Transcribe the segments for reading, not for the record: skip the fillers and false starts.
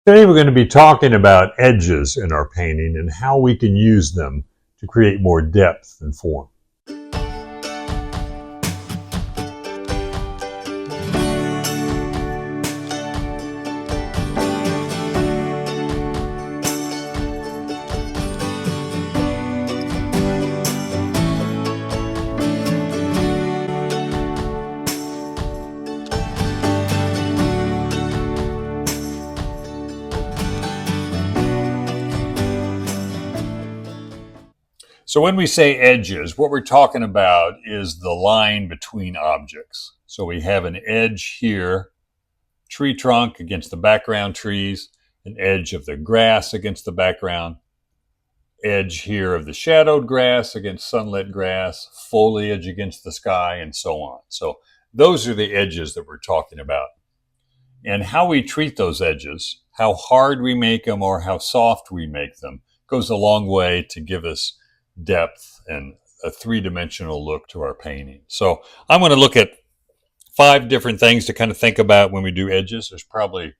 Today we're going to be talking about edges in our painting and how we can use them to create more depth and form. So when we say edges, what we're talking about is the line between objects. So we have an edge here, tree trunk against the background trees, an edge of the grass against the background, edge here of the shadowed grass against sunlit grass, foliage against the sky, and so on. So those are the edges that we're talking about. And how we treat those edges, how hard we make them or how soft we make them, goes a long way to give us depth and a three-dimensional look to our painting. So I'm going to look at 5 different things to kind of think about when we do edges. There's probably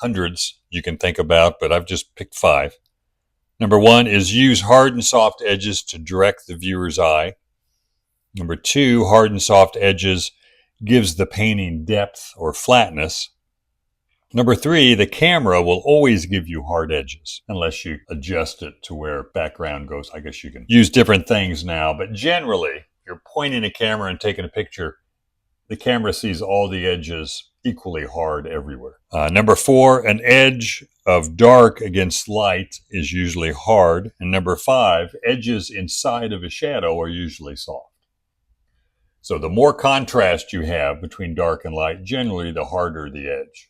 hundreds you can think about, but I've just picked 5. Number 1 is use hard and soft edges to direct the viewer's eye. Number 2, hard and soft edges gives the painting depth or flatness. Number 3, the camera will always give you hard edges unless you adjust it to where background goes. I guess you can use different things now, but generally, if you're pointing a camera and taking a picture, the camera sees all the edges equally hard everywhere. Number 4, an edge of dark against light is usually hard. And number 5, edges inside of a shadow are usually soft. So the more contrast you have between dark and light, generally the harder the edge.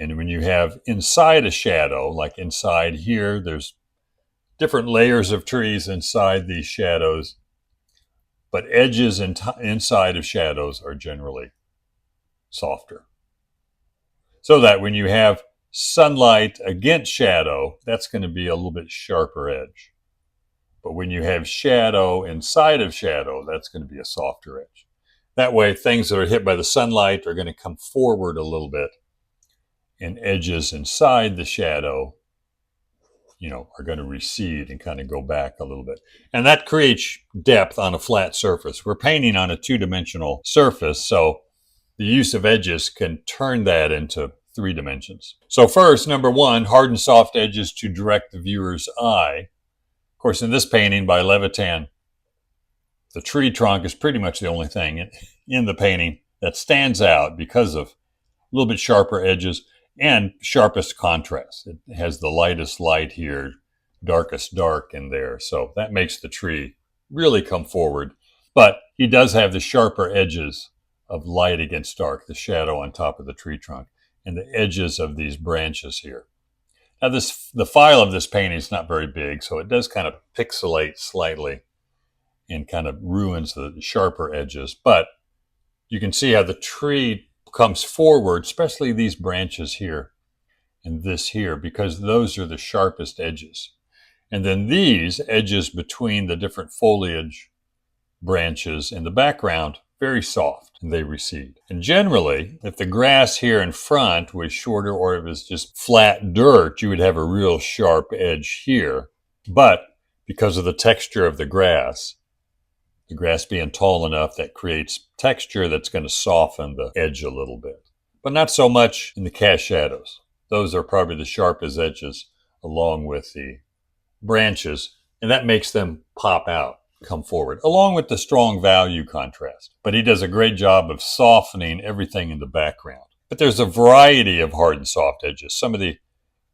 And when you have inside a shadow, like inside here, there's different layers of trees inside these shadows, but edges inside of shadows are generally softer. So that when you have sunlight against shadow, that's going to be a little bit sharper edge. But when you have shadow inside of shadow, that's going to be a softer edge. That way, things that are hit by the sunlight are going to come forward a little bit, and edges inside the shadow, are going to recede and kind of go back a little bit. And that creates depth on a flat surface. We're painting on a 2-dimensional surface, so the use of edges can turn that into 3 dimensions. So first, number 1, hard and soft edges to direct the viewer's eye. Of course, in this painting by Levitan, the tree trunk is pretty much the only thing in the painting that stands out because of a little bit sharper edges and sharpest contrast. It has the lightest light here, darkest dark in there. So that makes the tree really come forward. But he does have the sharper edges of light against dark, the shadow on top of the tree trunk, and the edges of these branches here. Now the file of this painting is not very big, so it does kind of pixelate slightly and kind of ruins the sharper edges. But you can see how the tree comes forward, especially these branches here and this here, because those are the sharpest edges. And then these edges between the different foliage branches in the background, very soft, and they recede. And generally, if the grass here in front was shorter or it was just flat dirt, you would have a real sharp edge here. But because of the texture of the grass being tall enough, that creates texture that's going to soften the edge a little bit. But not so much in the cast shadows. Those are probably the sharpest edges along with the branches, and that makes them pop out, come forward, along with the strong value contrast. But he does a great job of softening everything in the background. But there's a variety of hard and soft edges. Some of the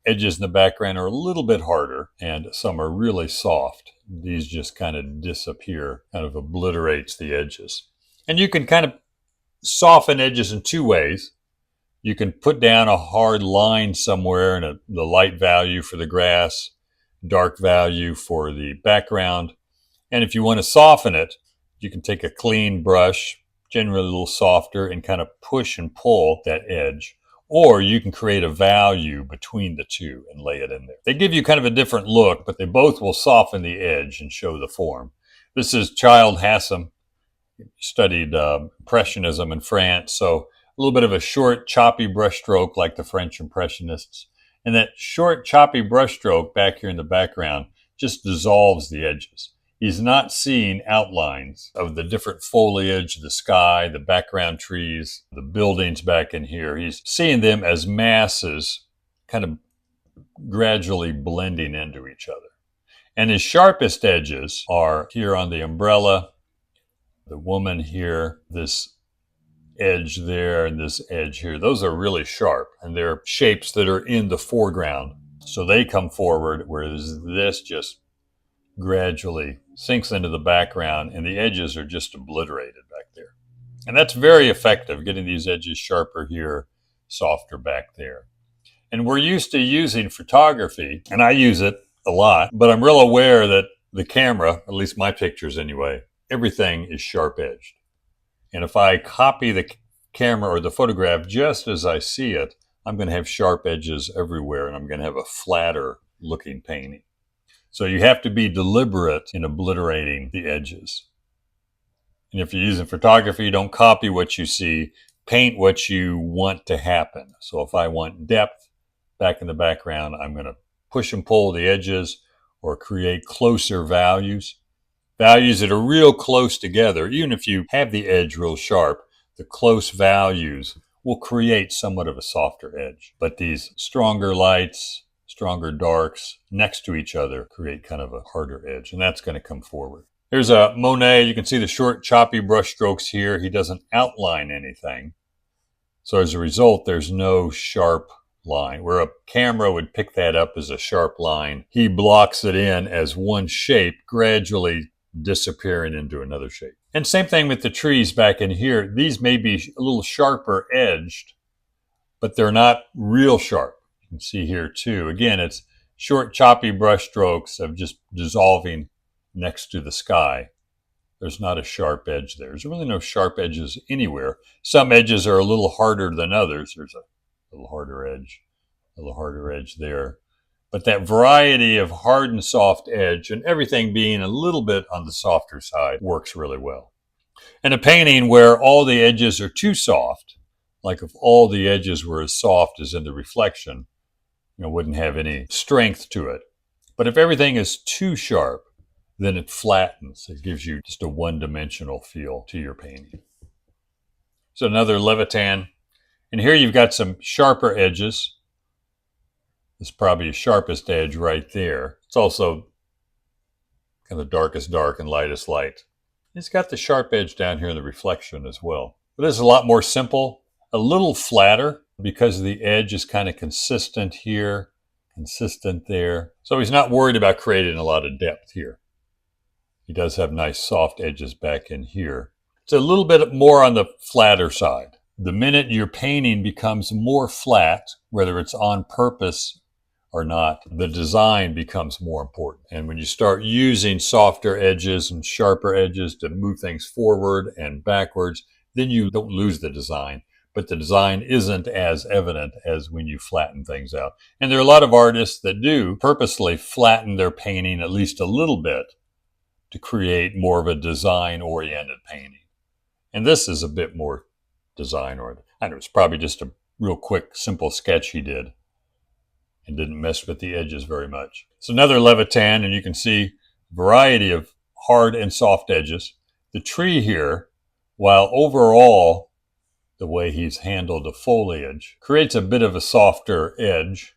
edges in the background are a little bit harder, and some are really soft. These just kind of disappear, kind of obliterates the edges. And you can kind of soften edges in 2 ways. You can put down a hard line somewhere and the light value for the grass, dark value for the background. And if you want to soften it, you can take a clean brush, generally a little softer, and kind of push and pull that edge. Or you can create a value between the two and lay it in there. They give you kind of a different look, but they both will soften the edge and show the form. This is Child Hassam, studied Impressionism in France, so a little bit of a short, choppy brushstroke like the French Impressionists, And that short, choppy brushstroke back here in the background just dissolves the edges. He's not seeing outlines of the different foliage, the sky, the background trees, the buildings back in here. He's seeing them as masses kind of gradually blending into each other. And his sharpest edges are here on the umbrella, the woman here, this edge there, and this edge here. Those are really sharp, and they're shapes that are in the foreground. So they come forward, whereas this just gradually sinks into the background, and the edges are just obliterated back there. And that's very effective, getting these edges sharper here, softer back there. And we're used to using photography, and I use it a lot, but I'm real aware that the camera, at least my pictures anyway, everything is sharp edged. And if I copy the camera or the photograph just as I see it, I'm going to have sharp edges everywhere, and I'm going to have a flatter looking painting. So you have to be deliberate in obliterating the edges. And if you're using photography, don't copy what you see, paint what you want to happen. So if I want depth back in the background, I'm going to push and pull the edges or create closer values. Values that are real close together. Even if you have the edge real sharp, the close values will create somewhat of a softer edge. But these stronger lights, stronger darks next to each other create kind of a harder edge, and that's going to come forward. Here's a Monet. You can see the short, choppy brush strokes here. He doesn't outline anything. So as a result, there's no sharp line. Where a camera would pick that up as a sharp line, he blocks it in as one shape, gradually disappearing into another shape. And same thing with the trees back in here. These may be a little sharper edged, but they're not real sharp. You can see here too. Again, it's short, choppy brush strokes of just dissolving next to the sky. There's not a sharp edge there. There's really no sharp edges anywhere. Some edges are a little harder than others. There's a little harder edge there. But that variety of hard and soft edge and everything being a little bit on the softer side works really well. And a painting where all the edges are too soft, like if all the edges were as soft as in the reflection, wouldn't have any strength to it. But if everything is too sharp, then it flattens. It gives you just a one-dimensional feel to your painting. So another Levitan. And here you've got some sharper edges. This is probably the sharpest edge right there. It's also kind of darkest dark and lightest light. It's got the sharp edge down here in the reflection as well. But this is a lot more simple, a little flatter because the edge is kind of consistent here, consistent there. So he's not worried about creating a lot of depth here. He does have nice soft edges back in here. It's a little bit more on the flatter side. The minute your painting becomes more flat, whether it's on purpose or not, the design becomes more important. And when you start using softer edges and sharper edges to move things forward and backwards, then you don't lose the design. But the design isn't as evident as when you flatten things out. And there are a lot of artists that do purposely flatten their painting at least a little bit to create more of a design-oriented painting. And this is a bit more design-oriented. I know it's probably just a real quick, simple sketch he did and didn't mess with the edges very much. It's another Levitan, and you can see a variety of hard and soft edges. The tree here, while overall the way he's handled the foliage creates a bit of a softer edge,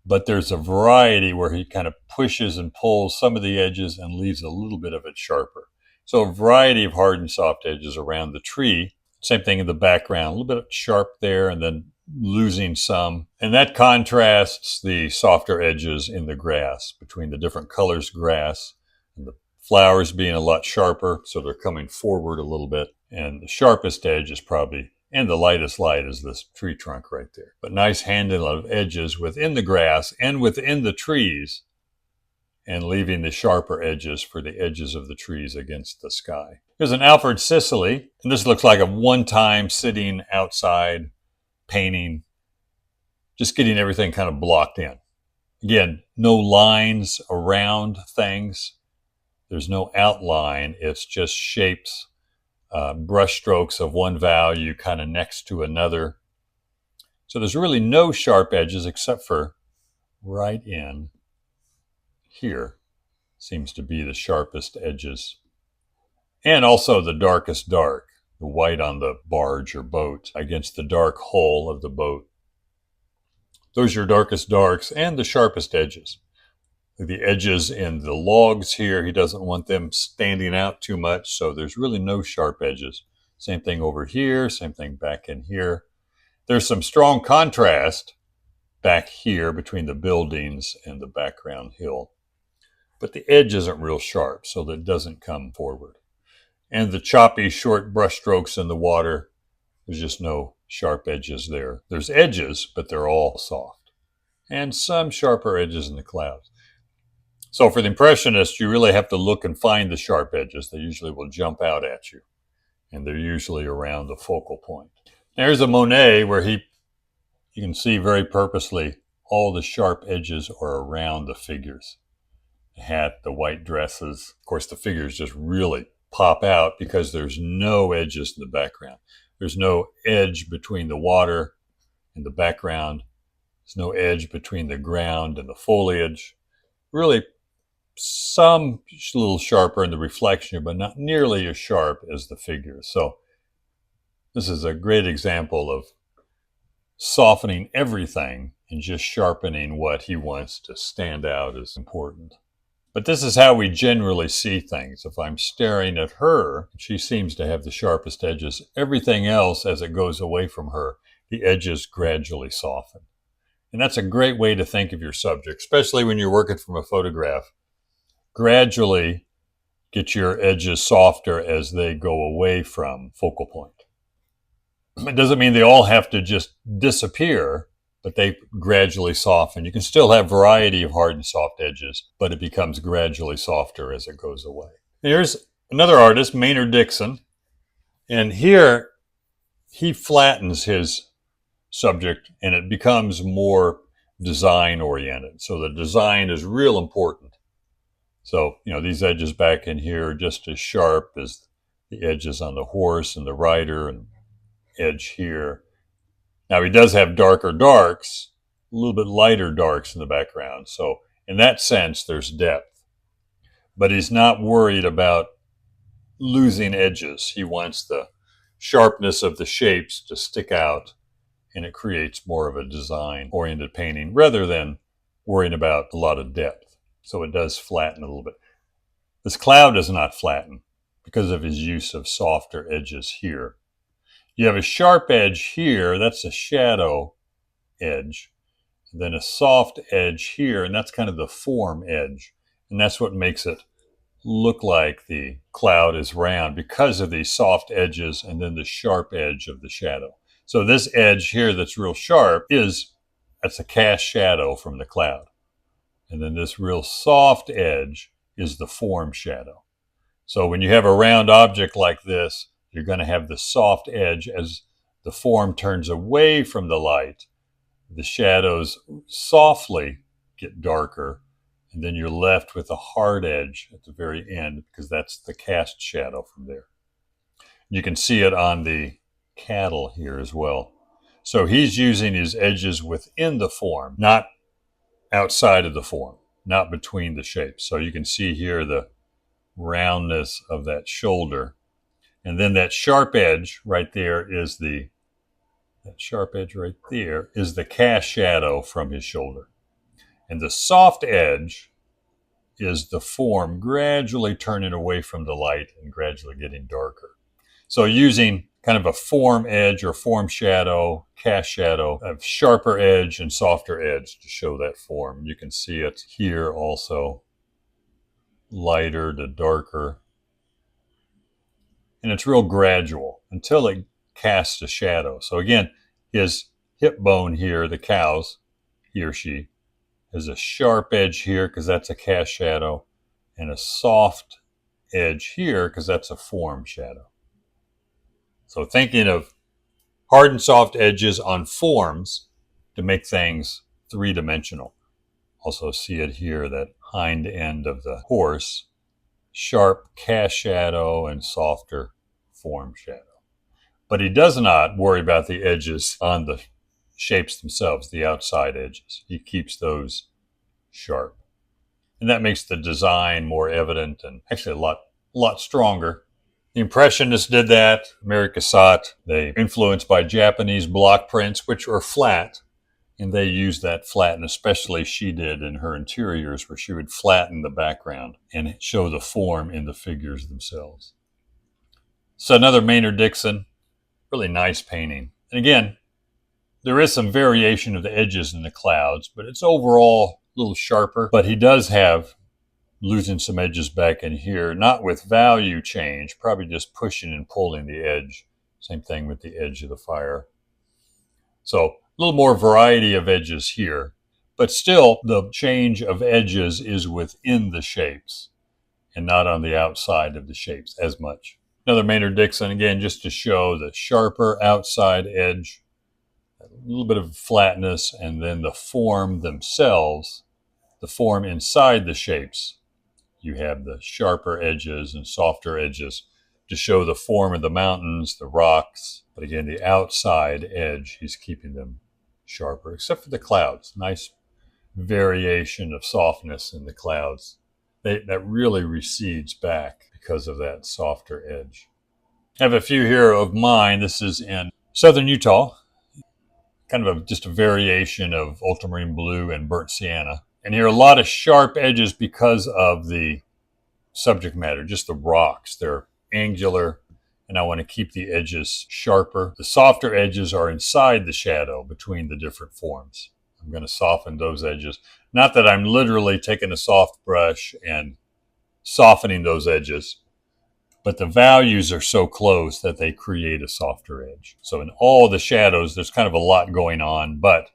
but there's a variety where he kind of pushes and pulls some of the edges and leaves a little bit of it sharper. So a variety of hard and soft edges around the tree. Same thing in the background, a little bit sharp there and then losing some. And that contrasts the softer edges in the grass between the different colors grass and the flowers being a lot sharper. So they're coming forward a little bit. And the sharpest edge is probably, and the lightest light is this tree trunk right there. But nice handling of edges within the grass and within the trees, and leaving the sharper edges for the edges of the trees against the sky. Here's an Alfred Sicily, and this looks like a one-time sitting outside painting, just getting everything kind of blocked in. Again, no lines around things. There's no outline. It's just shapes, brush strokes of one value kind of next to another. So there's really no sharp edges except for right in here seems to be the sharpest edges. And also the darkest dark, the white on the barge or boat against the dark hull of the boat. Those are your darkest darks and the sharpest edges. The edges in the logs here, he doesn't want them standing out too much, so there's really no sharp edges. Same thing over here, same thing back in here. There's some strong contrast back here between the buildings and the background hill. But the edge isn't real sharp, so that doesn't come forward. And the choppy, short brush strokes in the water, there's just no sharp edges there. There's edges, but they're all soft. And some sharper edges in the clouds. So for the Impressionist, you really have to look and find the sharp edges. They usually will jump out at you, and they're usually around the focal point. There's a Monet where you can see very purposely all the sharp edges are around the figures. The hat, the white dresses. Of course, the figures just really pop out because there's no edges in the background. There's no edge between the water and the background. There's no edge between the ground and the foliage. Really, some a little sharper in the reflection, but not nearly as sharp as the figures. So this is a great example of softening everything and just sharpening what he wants to stand out as important. But this is how we generally see things. If I'm staring at her, she seems to have the sharpest edges. Everything else, as it goes away from her, the edges gradually soften. And that's a great way to think of your subject, especially when you're working from a photograph. Gradually get your edges softer as they go away from focal point. It doesn't mean they all have to just disappear, but they gradually soften. You can still have variety of hard and soft edges, but it becomes gradually softer as it goes away. Here's another artist, Maynard Dixon, and here he flattens his subject and it becomes more design oriented. So the design is real important. So, these edges back in here are just as sharp as the edges on the horse and the rider and edge here. Now, he does have darker darks, a little bit lighter darks in the background. So in that sense, there's depth. But he's not worried about losing edges. He wants the sharpness of the shapes to stick out, and it creates more of a design-oriented painting rather than worrying about a lot of depth. So it does flatten a little bit. This cloud does not flatten because of his use of softer edges here. You have a sharp edge here, that's a shadow edge. And then a soft edge here, and that's kind of the form edge. And that's what makes it look like the cloud is round because of these soft edges and then the sharp edge of the shadow. So this edge here that's real sharp that's a cast shadow from the cloud. And then this real soft edge is the form shadow. So when you have a round object like this, you're going to have the soft edge as the form turns away from the light. The shadows softly get darker, and then you're left with a hard edge at the very end because that's the cast shadow from there. You can see it on the cattle here as well. So he's using his edges within the form, not outside of the form, not between the shapes. So you can see here the roundness of that shoulder. And then that sharp edge right there is the cast shadow from his shoulder. And the soft edge is the form gradually turning away from the light and gradually getting darker. So using kind of a form edge or form shadow, cast shadow, of sharper edge and softer edge to show that form. You can see it here also, lighter to darker. And it's real gradual until it casts a shadow. So again, his hip bone here, the cow's, he or she, has a sharp edge here because that's a cast shadow, and a soft edge here because that's a form shadow. So thinking of hard and soft edges on forms to make things three-dimensional. Also see it here, that hind end of the horse, sharp cast shadow and softer form shadow. But he does not worry about the edges on the shapes themselves, the outside edges. He keeps those sharp. And that makes the design more evident and actually a lot stronger. The Impressionists did that. Mary Cassatt, they influenced by Japanese block prints, which were flat. And they used that flatten, especially she did in her interiors, where she would flatten the background and show the form in the figures themselves. So another Maynard Dixon, really nice painting. And again, there is some variation of the edges in the clouds, but it's overall a little sharper. But he does have losing some edges back in here, not with value change, probably just pushing and pulling the edge. Same thing with the edge of the fire. So a little more variety of edges here, but still the change of edges is within the shapes and not on the outside of the shapes as much. Another Maynard Dixon, again, just to show the sharper outside edge, a little bit of flatness, and then the form themselves, the form inside the shapes. You have the sharper edges and softer edges to show the form of the mountains, the rocks. But again, the outside edge, he's keeping them sharper, except for the clouds. Nice variation of softness in the clouds. That really recedes back because of that softer edge. I have a few here of mine. This is in southern Utah, kind of just a variation of ultramarine blue and burnt sienna. And here are a lot of sharp edges because of the subject matter, just the rocks. They're angular, and I want to keep the edges sharper. The softer edges are inside the shadow between the different forms. I'm going to soften those edges. Not that I'm literally taking a soft brush and softening those edges, but the values are so close that they create a softer edge. So in all the shadows, there's kind of a lot going on, but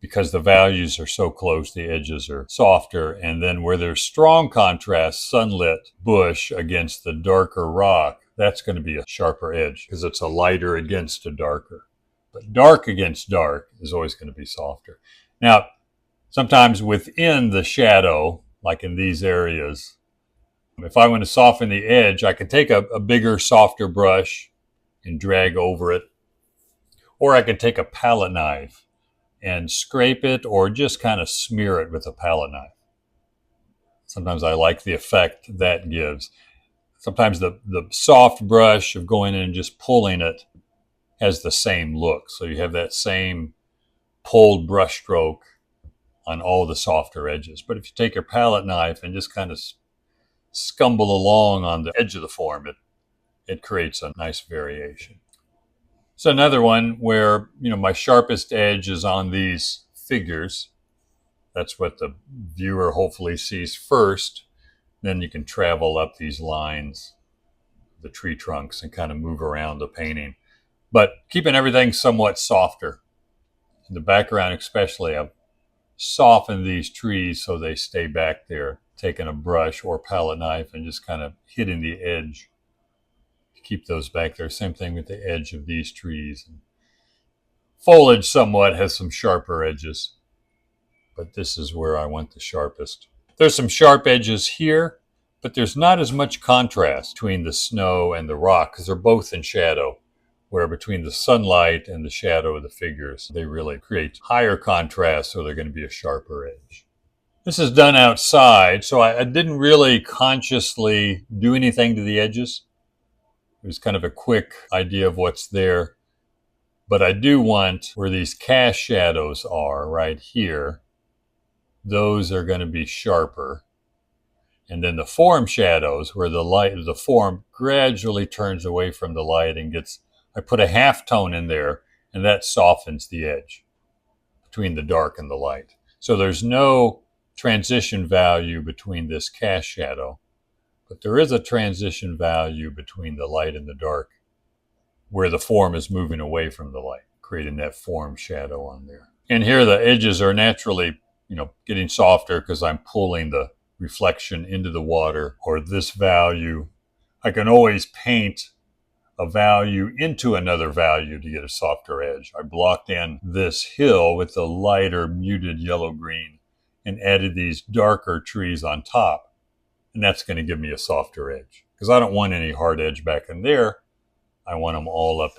because the values are so close, the edges are softer. And then where there's strong contrast, sunlit bush against the darker rock, that's going to be a sharper edge because it's a lighter against a darker. But dark against dark is always going to be softer. Now, sometimes within the shadow, like in these areas, if I want to soften the edge, I can take a bigger, softer brush and drag over it. Or I can take a palette knife and scrape it or just kind of smear it with a palette knife. Sometimes I like the effect that gives. Sometimes the soft brush of going in and just pulling it has the same look. So you have that same pulled brush stroke on all the softer edges. But if you take your palette knife and just kind of scumble along on the edge of the form, it creates a nice variation. So another one where, my sharpest edge is on these figures. That's what the viewer hopefully sees first. Then you can travel up these lines, the tree trunks, and kind of move around the painting. But keeping everything somewhat softer. In the background especially, I've softened these trees so they stay back there. Taking a brush or palette knife and just kind of hitting the edge to keep those back there. Same thing with the edge of these trees. Foliage somewhat has some sharper edges, but this is where I want the sharpest. There's some sharp edges here, but there's not as much contrast between the snow and the rock because they're both in shadow, where between the sunlight and the shadow of the figures, they really create higher contrast, so they're going to be a sharper edge. This is done outside, so I didn't really consciously do anything to the edges. It was kind of a quick idea of what's there. But I do want where these cast shadows are right here, those are going to be sharper. And then the form shadows, where the form gradually turns away from the light and I put a half tone in there, and that softens the edge between the dark and the light. So there's no transition value between this cast shadow, but there is a transition value between the light and the dark where the form is moving away from the light, creating that form shadow on there. And here the edges are naturally, getting softer because I'm pulling the reflection into the water, or this value. I can always paint a value into another value to get a softer edge. I blocked in this hill with the lighter muted yellow-green and added these darker trees on top. And that's going to give me a softer edge because I don't want any hard edge back in there. I want them all up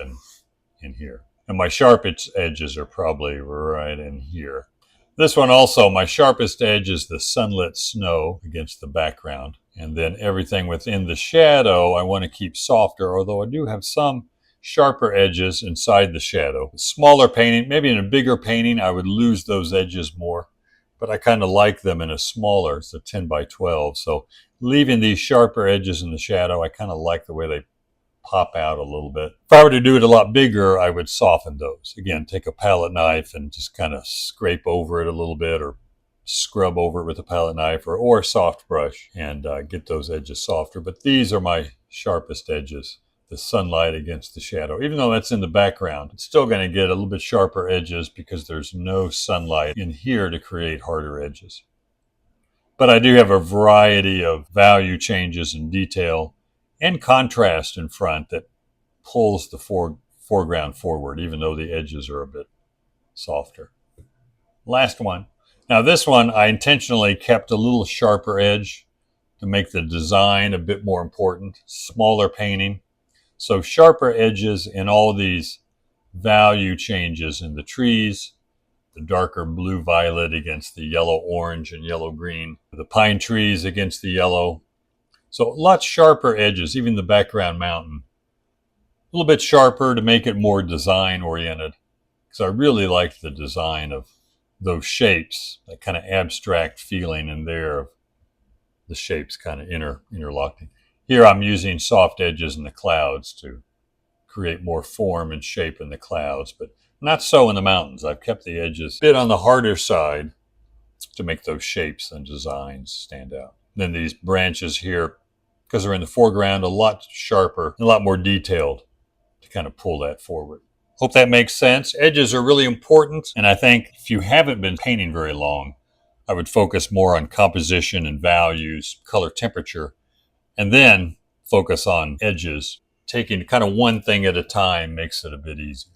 in here. And my sharpest edges are probably right in here. This one also, my sharpest edge is the sunlit snow against the background. And then everything within the shadow I want to keep softer, although I do have some sharper edges inside the shadow. Smaller painting, maybe in a bigger painting, I would lose those edges more. But I kind of like them in a smaller, it's a 10 by 12. So leaving these sharper edges in the shadow, I kind of like the way they pop out a little bit. If I were to do it a lot bigger, I would soften those. Again, take a palette knife and just kind of scrape over it a little bit, or scrub over it with a palette knife, or a soft brush, and get those edges softer. But these are my sharpest edges, the sunlight against the shadow. Even though that's in the background, it's still going to get a little bit sharper edges because there's no sunlight in here to create harder edges. But I do have a variety of value changes in detail and contrast in front that pulls the foreground forward, even though the edges are a bit softer. Last one. Now this one, I intentionally kept a little sharper edge to make the design a bit more important. Smaller painting. So sharper edges in all these value changes in the trees, the darker blue-violet against the yellow-orange and yellow-green, the pine trees against the yellow. So lots sharper edges, even the background mountain. A little bit sharper to make it more design-oriented, because I really like the design of those shapes, that kind of abstract feeling in there of the shapes kind of interlocking. Here I'm using soft edges in the clouds to create more form and shape in the clouds, but not so in the mountains. I've kept the edges a bit on the harder side to make those shapes and designs stand out. Then these branches here, because they're in the foreground, a lot sharper, a lot more detailed to kind of pull that forward. Hope that makes sense. Edges are really important, and I think if you haven't been painting very long, I would focus more on composition and values, color temperature, and then focus on edges. Taking kind of one thing at a time makes it a bit easier.